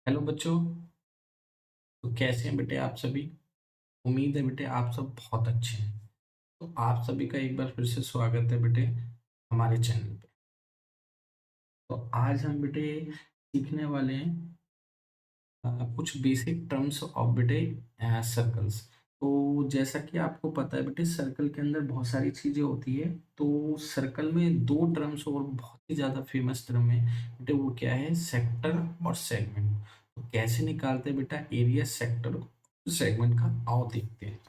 Hello बच्चों। तो कैसे हैं बेटे आप सभी। उम्मीद है बेटे आप सब बहुत अच्छे हैं। तो आप सभी का एक बार फिर से स्वागत है बेटे हमारे चैनल पे। तो आज हम बेटे सीखने वाले हैं कुछ बेसिक टर्म्स ऑफ बेटे सर्कल्स। तो जैसा कि आपको पता है बेटे सर्कल के अंदर बहुत सारी चीजें होती है। तो सर्कल में दो टर्म्स और बहुत ही ज्यादा फेमस टर्म है बेटे, वो क्या है, सेक्टर और सेगमेंट। तो कैसे निकालते हैं बेटा एरिया सेक्टर सेगमेंट का, आओ देखते हैं।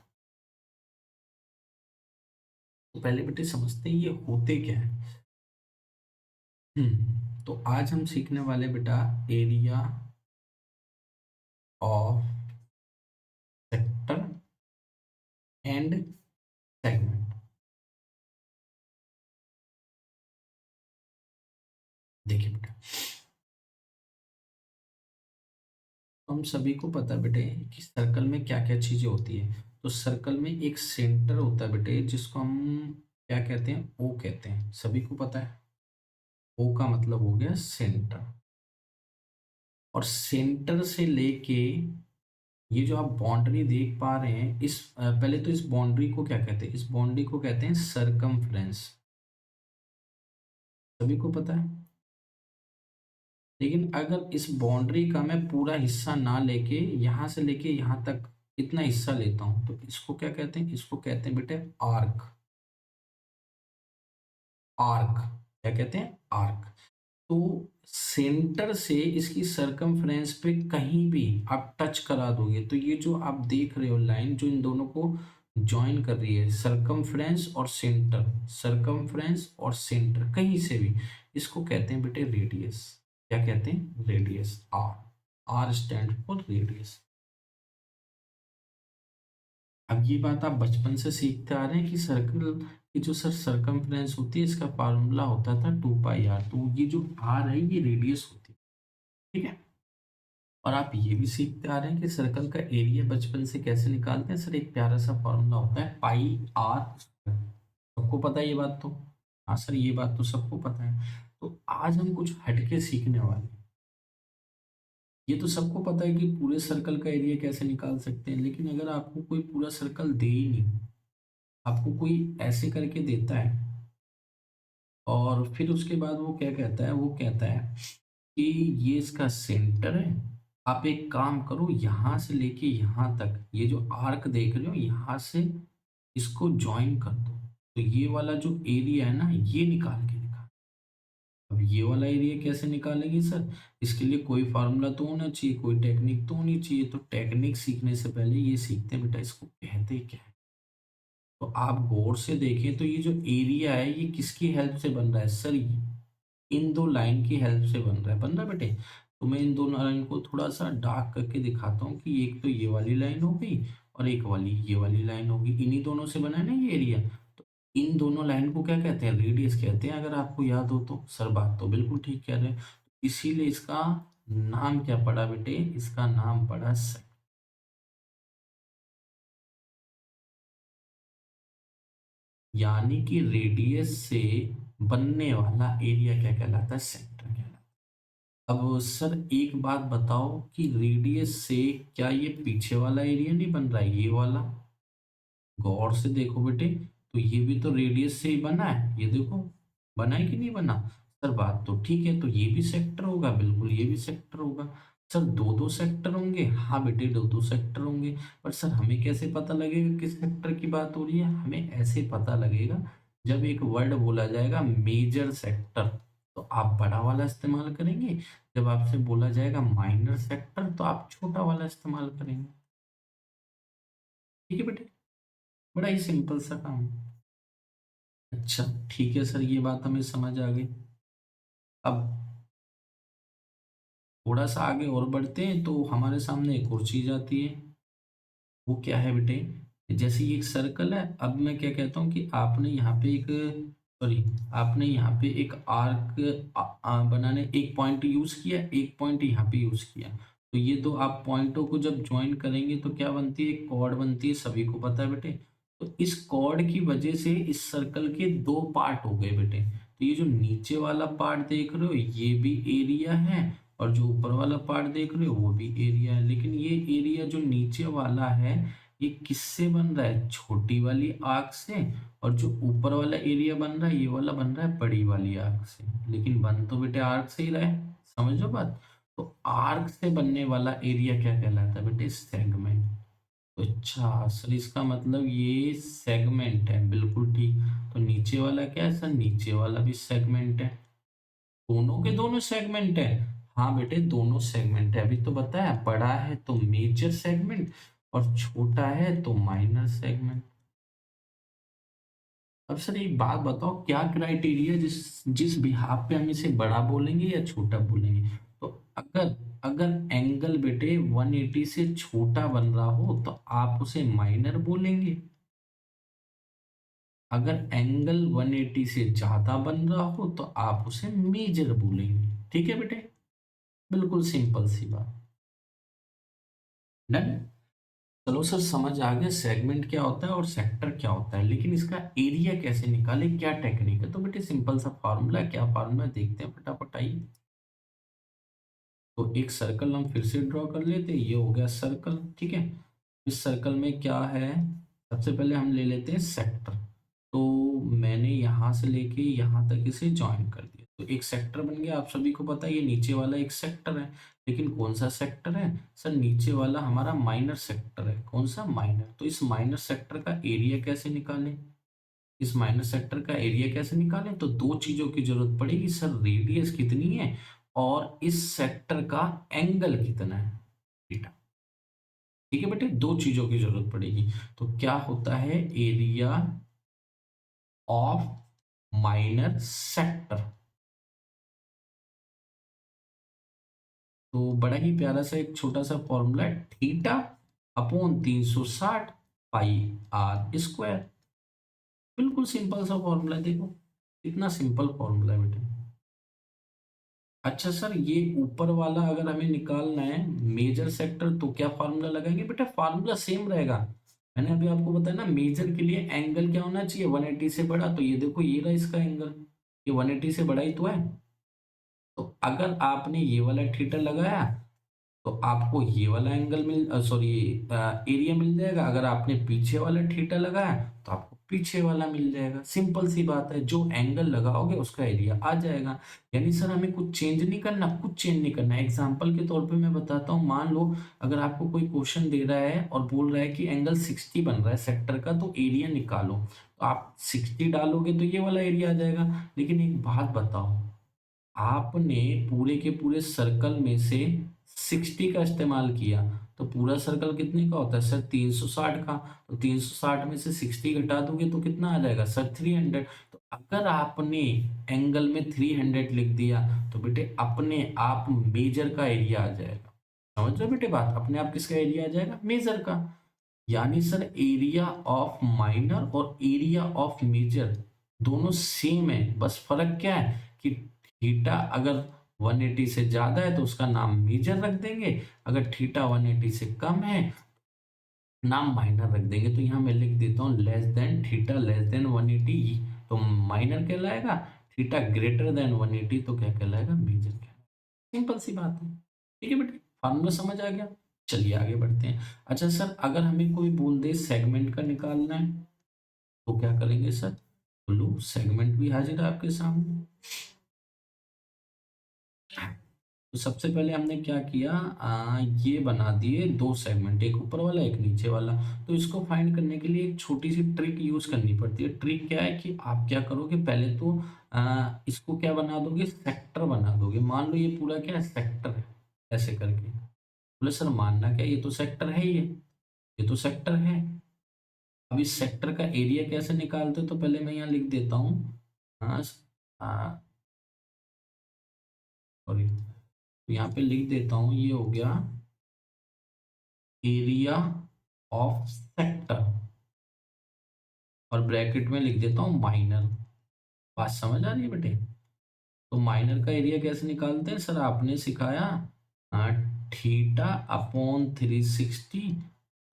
तो पहले बेटे समझते हैं ये होते क्या है। तो आज हम सीखने वाले बेटा area of sector and segment. देखिए बेटा, तो हम सभी को पता है बेटे कि सर्कल में क्या क्या चीजें होती है। तो सर्कल में एक सेंटर होता है बेटे, जिसको हम क्या कहते हैं, ओ कहते हैं। सभी को पता है ओ का मतलब हो गया सेंटर। और सेंटर से लेके ये जो आप बाउंड्री देख पा रहे हैं, इस पहले तो इस बाउंड्री को क्या कहते हैं, इस बाउंड्री को कहते हैं सरकमफ्रेंस। सभी को पता है। लेकिन अगर इस बाउंड्री का मैं पूरा हिस्सा ना लेके यहाँ से लेके यहाँ तक इतना हिस्सा लेता हूँ, तो इसको क्या कहते हैं, इसको कहते हैं बेटे आर्क। आर्क क्या कहते हैं, आर्क। तो सेंटर से इसकी सरकमफ्रेंस पे कहीं भी आप टच करा दोगे, तो ये जो आप देख रहे हो लाइन जो इन दोनों को ज्वाइन कर रही है, सरकमफ्रेंस और सेंटर, सरकमफ्रेंस और सेंटर कहीं से भी, इसको कहते हैं बेटे रेडियस। क्या कहते हैं, radius. R, R stand for radius. अब ये बात आप बचपन से सीखते आ रहे हैं कि सर्कल की जो सर सरकमफ्रेंस होती है, इसका फार्मूला होता था 2 पाई आर। तो ये जो आर है ये रेडियस होती है। ठीक है। और आप ये भी सीखते आ रहे हैं कि सर्कल का एरिया बचपन से कैसे निकालते हैं। सर एक प्यारा सा फॉर्मूला होता है पाई आर। सबको पता है ये बात तो। हाँ सर ये बात तो सबको पता है। तो आज हम कुछ हटके सीखने वाले हैं। ये तो सबको पता है कि पूरे सर्कल का एरिया कैसे निकाल सकते हैं, लेकिन अगर आपको कोई पूरा सर्कल दे ही नहीं, आपको कोई ऐसे करके देता है और फिर उसके बाद वो क्या कहता है, वो कहता है कि ये इसका सेंटर है, आप एक काम करो यहाँ से लेके यहाँ तक ये जो आर्क देख रहे हो यहाँ से इसको ज्वाइन कर दो, तो ये वाला जो एरिया है ना ये निकाल के दिखा। अब ये वाला एरिया कैसे निकालेंगे सर, इसके लिए कोई फार्मूला तो होना चाहिए, कोई टेक्निक तो होनी चाहिए। तो टेक्निक सीखने से पहले ये सीखते हैं बेटा इसको कहते क्या है। तो आप गौर से देखें तो ये जो एरिया है ये किसकी हेल्प से बन रहा है सर, इन दो लाइन की हेल्प से बन रहा है बेटे। तो मैं इन दोनों लाइन को थोड़ा सा डार्क करके दिखाता हूँ कि एक तो ये वाली लाइन हो गई और एक वाली ये वाली लाइन होगी, इन्हीं दोनों से बना है ना ये एरिया। तो इन दोनों लाइन को क्या कहते हैं, रेडियस कहते हैं। अगर आपको याद हो तो सर बात तो बिल्कुल ठीक कह रहे हैं। इसीलिए इसका नाम क्या पड़ा बेटे, इसका नाम पड़ा यानी कि रेडियस से बनने वाला एरिया क्या कहलाता है, सेक्टर कहलाता है। अब सर एक बात बताओ कि रेडियस से क्या ये पीछे वाला एरिया नहीं बन रहा है, ये वाला। गौर से देखो बेटे, तो ये भी तो रेडियस से ही बना है, ये देखो बना है कि नहीं बना। सर बात तो ठीक है, तो ये भी सेक्टर होगा, बिल्कुल ये भी सेक्टर होगा। सर दो दो सेक्टर होंगे, हाँ बेटे दो दो सेक्टर होंगे। पर सर हमें कैसे पता लगेगा किस सेक्टर की बात हो रही है, हमें ऐसे पता लगेगा जब एक वर्ड बोला जाएगा मेजर सेक्टर, तो आप बड़ा वाला इस्तेमाल करेंगे। जब आपसे बोला जाएगा माइनर सेक्टर तो आप छोटा वाला इस्तेमाल करेंगे। ठीक है बेटे, बड़ा ही सिंपल सा काम है। अच्छा ठीक है सर, ये बात हमें समझ आ गई। अब थोड़ा सा आगे और बढ़ते हैं तो हमारे सामने एक और चीज आती है। वो क्या है बेटे, जैसे ये एक सर्कल है, अब मैं क्या कहता हूँ कि आपने यहाँ पे एक, सॉरी, आपने यहाँ पे एक आर्क बनाने एक पॉइंट यूज किया, एक पॉइंट यहाँ पे यूज किया। तो ये दो आप पॉइंटों को जब ज्वाइन करेंगे तो क्या बनती है, एक कॉर्ड बनती है, सभी को पता है बेटे। तो इस कॉर्ड की वजह से इस सर्कल के दो पार्ट हो गए बेटे। तो ये जो नीचे वाला पार्ट देख रहे हो ये भी एरिया है, और जो ऊपर वाला पार्ट देख रहे हो वो भी एरिया है, लेकिन ये एरिया जो नीचे वाला है ये किससे बन रहा है, छोटी वाली आर्क से, और जो ऊपर वाला एरिया बन रहा है ये वाला बन रहा है बड़ी वाली आर्क से, लेकिन बन तो बेटे आर्क से ही रहा है, समझो बात। तो आर्क से बनने वाला एरिया क्या कहलाता है बेटे, सेगमेंट। तो अच्छा सर इसका मतलब ये सेगमेंट है, बिल्कुल ठीक। तो नीचे वाला क्या है सर, नीचे वाला भी सेगमेंट है, दोनों के दोनों सेगमेंट है। हाँ बेटे दोनों सेगमेंट है, अभी तो बताया, बड़ा है तो मेजर सेगमेंट और छोटा है तो माइनर सेगमेंट। अब सर एक बात बताओ, क्या क्राइटेरिया जिस जिस बिहाफ पे हम इसे बड़ा बोलेंगे या छोटा बोलेंगे। तो अगर अगर एंगल बेटे 180 से छोटा बन रहा हो तो आप उसे माइनर बोलेंगे, अगर एंगल 180 से ज्यादा बन रहा हो तो आप उसे मेजर बोलेंगे। ठीक है बेटे, बिल्कुल सिंपल सी बात। डन। चलो सर समझ आ गया सेगमेंट क्या होता है और सेक्टर क्या होता है, लेकिन इसका एरिया कैसे निकाले, क्या टेक्निक है। तो बेटे सिंपल सा फॉर्मूला, क्या फॉर्मूला देखते हैं फटाफट आइए। तो एक सर्कल हम फिर से ड्रॉ कर लेते हैं, ये हो गया सर्कल, ठीक है। इस सर्कल में क्या है, सबसे पहले हम ले लेते हैं सेक्टर। तो मैंने यहाँ से लेके यहाँ तक इसे ज्वाइन कर दिया, तो एक सेक्टर बन गया। आप सभी को पता है ये नीचे वाला एक सेक्टर है, लेकिन कौन सा सेक्टर है सर, नीचे वाला हमारा माइनर सेक्टर है। कौन सा, माइनर। तो इस माइनर सेक्टर का एरिया कैसे निकालें, इस माइनर सेक्टर का एरिया कैसे निकालें, तो दो चीजों की जरूरत पड़ेगी सर, रेडियस कितनी है और इस सेक्टर का एंगल कितना है, थीटा। ठीक है बेटे, दो चीजों की जरूरत पड़ेगी। तो क्या होता है, एरिया ऑफ माइनर सेक्टर। तो बड़ा ही प्यारा सा एक छोटा सा फॉर्मूला है, theta upon 360 pi R square. बिल्कुल सिंपल सा फॉर्मूला है, देखो इतना सिंपल फॉर्मूला है बेटे। अच्छा सर ये ऊपर वाला अगर हमें निकालना है मेजर सेक्टर तो क्या फार्मूला लगाएंगे, बेटा फार्मूला सेम रहेगा। मैंने अभी आपको बताया ना, मेजर के लिए एंगल क्या होना चाहिए, 180 से बड़ा। तो ये देखो ये रहा इसका एंगल, ये 180 से बड़ा ही तो है। तो अगर आपने ये वाला थीटा लगाया तो आपको ये वाला एंगल मिल सॉरी एरिया मिल जाएगा। अगर आपने पीछे वाला थीटा लगाया तो आपको पीछे वाला मिल जाएगा। सिंपल सी बात है, जो एंगल लगाओगे उसका एरिया आ जाएगा। यानी सर हमें कुछ चेंज नहीं करना, कुछ चेंज नहीं करना। एग्जाम्पल के तौर पे मैं बताता हूँ, मान लो अगर आपको कोई क्वेश्चन दे रहा है और बोल रहा है कि एंगल 60 बन रहा है सेक्टर का, तो एरिया निकालो, तो आप 60 डालोगे तो ये वाला एरिया आ जाएगा। लेकिन एक बात बताओ, आपने पूरे के पूरे सर्कल में से 60 का इस्तेमाल किया, तो पूरा सर्कल कितने का होता है सर, 360 का। तो 360 में से 60 घटा दोगे तो कितना आ जाएगा सर, 300। तो अगर आपने एंगल में 300 लिख दिया तो बेटे अपने आप मेजर का एरिया आ जाएगा। समझ रहे हो बेटे बात, अपने आप किसका एरिया आ जाएगा, मेजर का। यानी सर एरिया ऑफ माइनर और एरिया ऑफ मेजर दोनों सेम है, बस फर्क क्या है कि थीटा अगर 180 से ज्यादा है तो उसका नाम मेजर रख देंगे, अगर थीटा 180 से कम है नाम माइनर रख देंगे। तो यहाँ मैं लिख देता हूँ less than theta less than 180 तो माइनर कहलाएगा, थीटा ग्रेटर देन 180 तो क्या कहलाएगा, मेजर कहलाएगा। सिंपल सी बात है। ठीक है बेटे, फार्मूला समझ आ गया। चलिए आगे बढ़ते हैं। अच्छा सर अगर हमें कोई बोल दे सेगमेंट का निकालना है तो क्या करेंगे सर, तो लो सेगमेंट भी हाजिर है आपके सामने। तो सबसे पहले हमने क्या किया, ये बना दिए दो सेगमेंट, एक ऊपर वाला एक नीचे वाला। तो इसको फाइंड करने के लिए एक छोटी सी ट्रिक यूज करनी पड़ती है। ट्रिक क्या है कि आप क्या करोगे, पहले तो इसको क्या बना दोगे, सेक्टर बना दोगे। मान लो ये पूरा क्या है, सेक्टर है, ऐसे करके। बोले सर मानना क्या, ये तो सेक्टर है ही है, ये तो सेक्टर है। अब इस सेक्टर का एरिया कैसे निकालते हो, तो पहले मैं यहाँ लिख देता हूँ, हाँ सॉरी, तो यहाँ पे लिख देता हूँ, ये हो गया एरिया ऑफ सेक्टर, और ब्रैकेट में लिख देता हूँ माइनर। बात समझ आ रही है बेटे। तो माइनर का एरिया कैसे निकालते हैं सर, आपने सिखाया, हाँ, थीटा अपॉन 360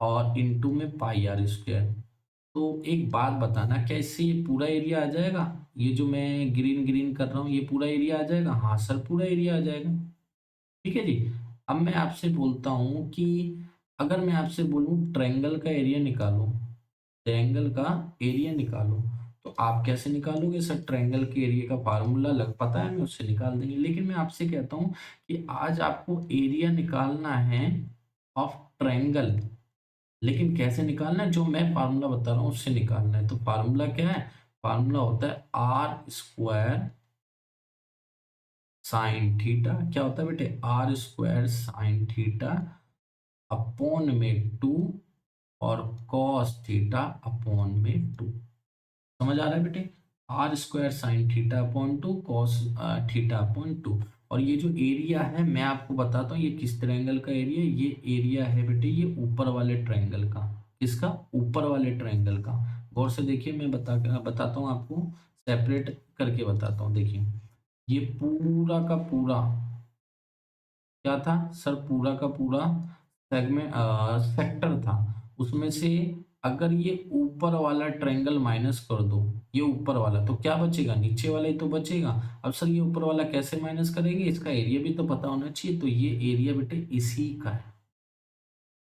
और इनटू में पाई आर स्क्वायर। तो एक बात बताना, क्या इससे ये पूरा एरिया आ जाएगा, ये जो मैं ग्रीन ग्रीन कर रहा हूँ ये पूरा एरिया आ जाएगा, हाँ सर पूरा एरिया आ जाएगा। ठीक है जी। अब मैं आपसे बोलता हूँ कि अगर मैं आपसे बोलूँ ट्रायंगल का एरिया निकालो, ट्रायंगल का एरिया निकालो, तो आप कैसे निकालोगे सर? ट्रायंगल के एरिया का फार्मूला लग पता है, हमें उससे निकाल देंगे। लेकिन मैं आपसे कहता हूँ कि आज आपको एरिया निकालना है ऑफ ट्रायंगल, लेकिन कैसे निकालना है? जो मैं फार्मूला बता रहा हूँ उससे निकालना है। तो फार्मूला क्या है? फार्मूला होता है आर स्क्वायर साइन थीटा। क्या होता है बेटे? R square sine theta upon में 2 और कॉस थीटा अपॉन में 2। समझ आ रहा है बेटे? R square sine theta upon 2 cos theta upon 2। और ये जो एरिया है मैं आपको बताता हूँ ये किस ट्रायंगल का एरिया है। ये एरिया है बेटे ये ऊपर वाले ट्रायंगल का। किसका? ऊपर वाले ट्रायंगल का। गौर से देखिए, मैं बताता हूँ आपको, सेपरेट करके बताता हूँ। देखिए, ये पूरा का पूरा क्या था सर? पूरा का पूरा सेगमेंट सेक्टर था। उसमें से अगर ये ऊपर वाला ट्रायंगल माइनस कर दो, ये ऊपर वाला, तो क्या बचेगा? नीचे वाला ही तो बचेगा। अब सर ये ऊपर वाला कैसे माइनस करेंगे? इसका एरिया भी तो पता होना चाहिए। तो ये एरिया बेटे इसी का है।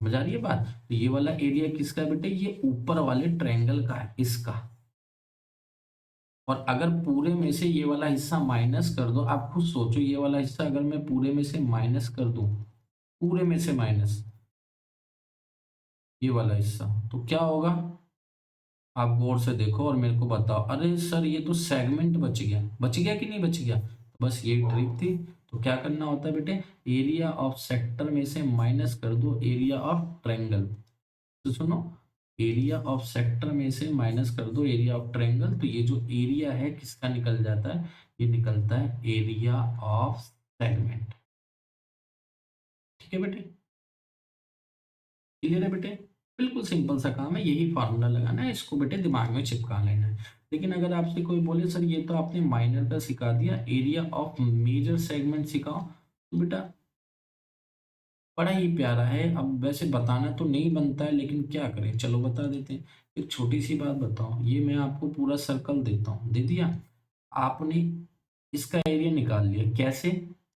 समझ आ रही है बात? तो ये वाला एरिया किसका है बेटे? ये ऊपर वाले ट्रायंगल का है, इसका। और अगर पूरे में से ये वाला हिस्सा माइनस कर दो, आप खुद सोचो, ये वाला हिस्सा अगर मैं पूरे में से माइनस कर दूं, पूरे में से माइनस, ये वाला हिस्सा, तो क्या होगा? आप गौर से देखो और मेरे को बताओ। अरे सर ये तो सेगमेंट बच गया। बच गया कि नहीं बच गया? तो बस यही ट्रिक थी। तो क्या करना होता है बेटे? एरिया ऑफ सेक्टर में से माइनस कर दो एरिया ऑफ ट्रायंगल। तो सुनो, एरिया ऑफ सेक्टर में से माइनस कर दो एरिया ऑफ ट्रायंगल, तो ये जो एरिया है किसका निकल जाता है? ये निकलता है एरिया ऑफ सेगमेंट। ठीक है बेटे? क्लियर है बेटे? बिल्कुल सिंपल सा काम है, यही फार्मूला लगाना है, इसको बेटे दिमाग में चिपका लेना है। लेकिन अगर आपसे कोई बोले सर ये तो आपने माइनर का सिखा दिया, एरिया ऑफ मेजर सेगमेंट सिखाओ, तो बेटा बड़ा ही प्यारा है। अब वैसे बताना तो नहीं बनता है, लेकिन क्या करें, चलो बता देते हैं। एक छोटी सी बात बताओ, ये मैं आपको पूरा सर्कल देता हूँ, दे दिया आपने, इसका एरिया निकाल लिया कैसे?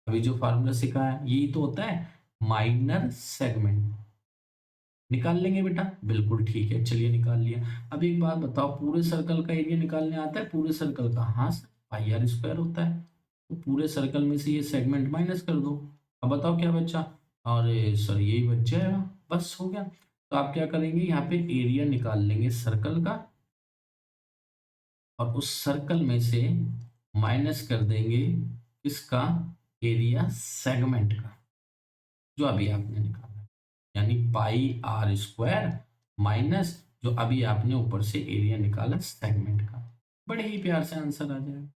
अभी जो फार्मूला सिखाया है यही तो होता है, माइनर सेगमेंट। निकाल लेंगे बेटा? बिल्कुल ठीक है, चलिए निकाल लिया। अब एक बात बताओ, पूरे सर्कल का एरिया निकालने आता है? पूरे सर्कल का? हाँ सर, पाई आर स्क्वायर होता है। तो पूरे सर्कल में से ये सेगमेंट माइनस कर दो। अब बताओ क्या बचा? अरे सर यही बच जाएगा, बस हो गया। तो आप क्या करेंगे, यहाँ पे एरिया निकाल लेंगे सर्कल का, और उस सर्कल में से माइनस कर देंगे इसका एरिया सेगमेंट का, जो अभी आपने निकाला है। यानी पाई आर स्क्वायर माइनस जो अभी आपने ऊपर से एरिया निकाला सेगमेंट का। बड़े ही प्यार से आंसर आ जाएगा।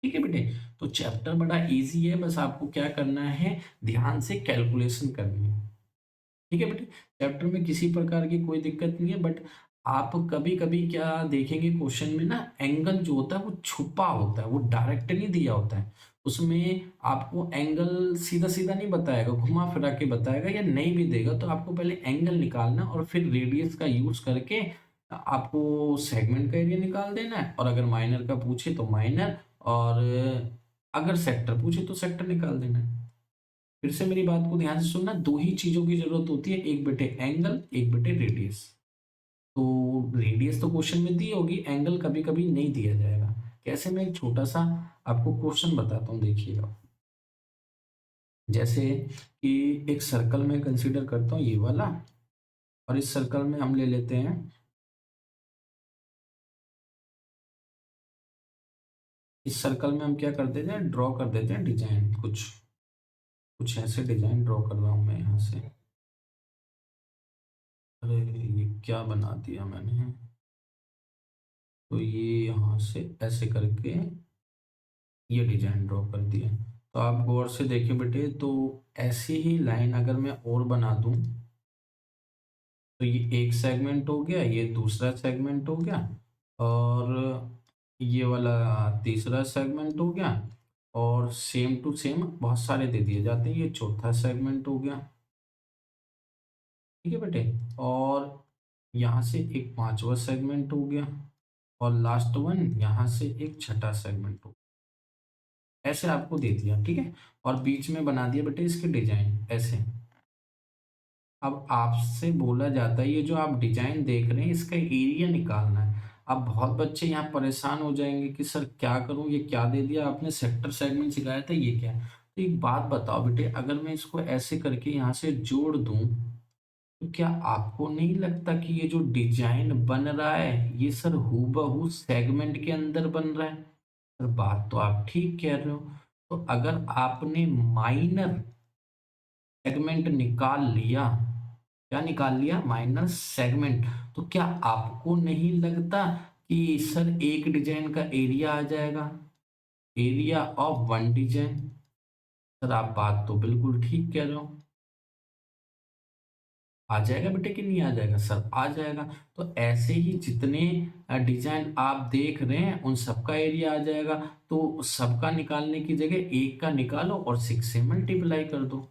ठीक है बेटे? तो चैप्टर बड़ा इजी है, बस आपको क्या करना है, ध्यान से कैलकुलेशन करनी है। ठीक है बेटे? चैप्टर में किसी प्रकार की कोई दिक्कत नहीं है, बट आप कभी कभी क्या देखेंगे, क्वेश्चन में ना एंगल जो होता है वो छुपा होता है, वो डायरेक्ट नहीं दिया होता है। उसमें आपको एंगल सीधा सीधा नहीं बताएगा, घुमा फिरा के बताएगा, या नहीं भी देगा तो आपको पहले एंगल निकालना और फिर रेडियस का यूज करके आपको सेगमेंट का एरिया निकाल देना है। और अगर माइनर का पूछे तो माइनर, और अगर सेक्टर पूछे तो सेक्टर निकाल देना है। फिर से मेरी बात को ध्यान से सुनना, दो ही चीजों की जरूरत होती है, एक बेटे एंगल, एक बेटे रेडियस। तो रेडियस तो क्वेश्चन में दी होगी, एंगल कभी कभी नहीं दिया जाएगा। कैसे? मैं एक छोटा सा आपको क्वेश्चन बताता हूँ, देखिएगा। जैसे कि एक सर्कल में कंसीडर करता हूँ ये वाला, और इस सर्कल में हम ले लेते हैं, इस सर्कल में हम क्या कर देते हैं, ड्रॉ कर देते हैं डिजाइन, कुछ कुछ ऐसे डिजाइन ड्रॉ कर रहा हूँ मैं यहाँ से। अरे ये क्या बना दिया मैंने? तो ये यहाँ से ऐसे करके ये डिजाइन ड्रॉ कर दिया। तो आप गौर से देखिए बेटे, तो ऐसी ही लाइन अगर मैं और बना दूं, तो ये एक सेगमेंट हो गया, ये दूसरा सेगमेंट हो गया, और ये वाला तीसरा सेगमेंट हो गया, और सेम टू सेम बहुत सारे दे दिए जाते हैं, ये चौथा सेगमेंट हो गया। ठीक है बेटे? और यहाँ से एक पांचवा सेगमेंट हो गया, और लास्ट वन यहाँ से एक छठा सेगमेंट हो गया। ऐसे आपको दे दिया, ठीक है? और बीच में बना दिया बेटे इसके डिजाइन ऐसे। अब आपसे बोला जाता है ये जो आप डिजाइन देख रहे हैं इसका एरिया निकालना है। अब बहुत बच्चे यहाँ परेशान हो जाएंगे कि सर क्या करूँ, ये क्या दे दिया आपने, सेक्टर सेगमेंट सिखाया था, ये क्या है? तो एक बात बताओ बेटे, अगर मैं इसको ऐसे करके यहाँ से जोड़ दूं, तो क्या आपको नहीं लगता कि ये जो डिजाइन बन रहा है ये सर हूबहू सेगमेंट के अंदर बन रहा है? सर बात तो आप ठीक कह रहे हो। तो अगर आपने माइनर सेगमेंट निकाल लिया, क्या निकाल लिया, माइनर सेगमेंट, तो क्या आपको नहीं लगता कि सर एक डिजाइन का एरिया आ जाएगा, area of one design? Sir आप बात तो बिल्कुल ठीक कह रहे हो। आ जाएगा बेटे कि नहीं आ जाएगा? सर आ जाएगा। तो ऐसे ही जितने डिजाइन आप देख रहे हैं उन सबका एरिया आ जाएगा। तो सबका निकालने की जगह एक का निकालो और 6 से मल्टीप्लाई कर दो।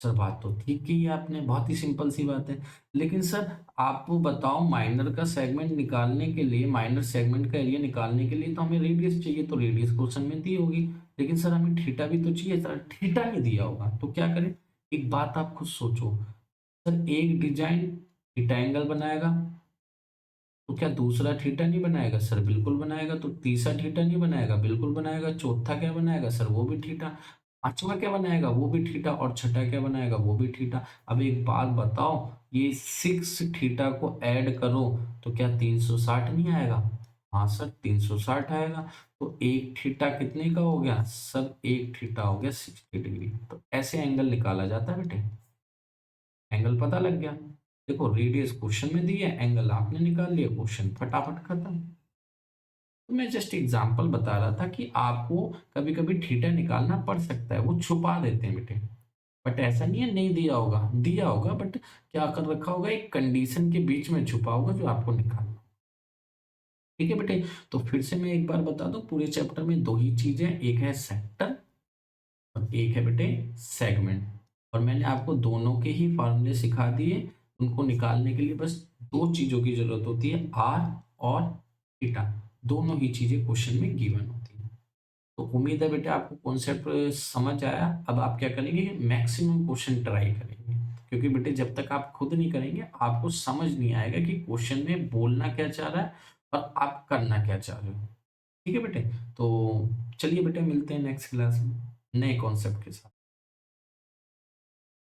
सर बात तो ठीक की है आपने, बहुत ही सिंपल सी बात है। लेकिन सर आप बताओ, माइनर का सेगमेंट निकालने के लिए, माइनर सेगमेंट का एरिया निकालने के लिए तो हमें रेडियस चाहिए, तो रेडियस क्वेश्चन में दी होगी। लेकिन सर हमें थीटा भी तो चाहिए, सर थीटा नहीं दिया होगा तो क्या करें? एक बात आप खुद सोचो, सर एक डिजाइन थीटा एंगल बनाएगा, तो क्या दूसरा थीटा नहीं बनाएगा? सर बिल्कुल बनाएगा। तो तीसरा थीटा नहीं बनाएगा? बिल्कुल बनाएगा। चौथा क्या बनाएगा? सर वो भी थीटा। पांचवा क्या बनाएगा? वो भी थीटा। और छठा क्या बनाएगा? वो भी थीटा। अब एक बात बताओ, ये 6 थीटा को ऐड करो तो क्या 360 नहीं आएगा? हाँ सर 360 आएगा। तो एक थीटा कितने का हो गया? सर एक थीटा हो गया 60 डिग्री। तो ऐसे एंगल निकाला जाता है बेटे। एंगल पता लग गया। देखो रेडियस क्वेश्चन में दी है, एंगल आपने निकाल लिया, क्वेश्चन फटाफट खत्म। तो मैं जस्ट एग्जांपल बता रहा था कि आपको कभी कभी थीटा निकालना पड़ सकता है, वो छुपा देते हैं बेटे। बट ऐसा नहीं है नहीं दिया होगा, दिया होगा, बट क्या कर रखा होगा, एक कंडीशन के बीच में छुपा होगा जो आपको निकालना। ठीक है बेटे। तो फिर से मैं एक बार बता दूं, पूरे चैप्टर में दो ही चीजें, एक है सेक्टर और एक है बेटे सेगमेंट। और मैंने आपको दोनों के ही फॉर्मूले सिखा दिए। उनको निकालने के लिए बस दो चीजों की जरूरत होती है, आर और थीटा। दोनों ही चीजें क्वेश्चन में गिवन होती है। तो उम्मीद है बेटा आपको कॉन्सेप्ट समझ आया। अब आप क्या करेंगे, मैक्सिमम क्वेश्चन ट्राई करेंगे, क्योंकि बेटे जब तक आप खुद नहीं करेंगे आपको समझ नहीं आएगा कि क्वेश्चन में बोलना क्या चाह रहा है और आप करना क्या चाह रहे हो। ठीक है बेटे। तो चलिए बेटे, मिलते हैं नेक्स्ट क्लास में नए कॉन्सेप्ट के साथ।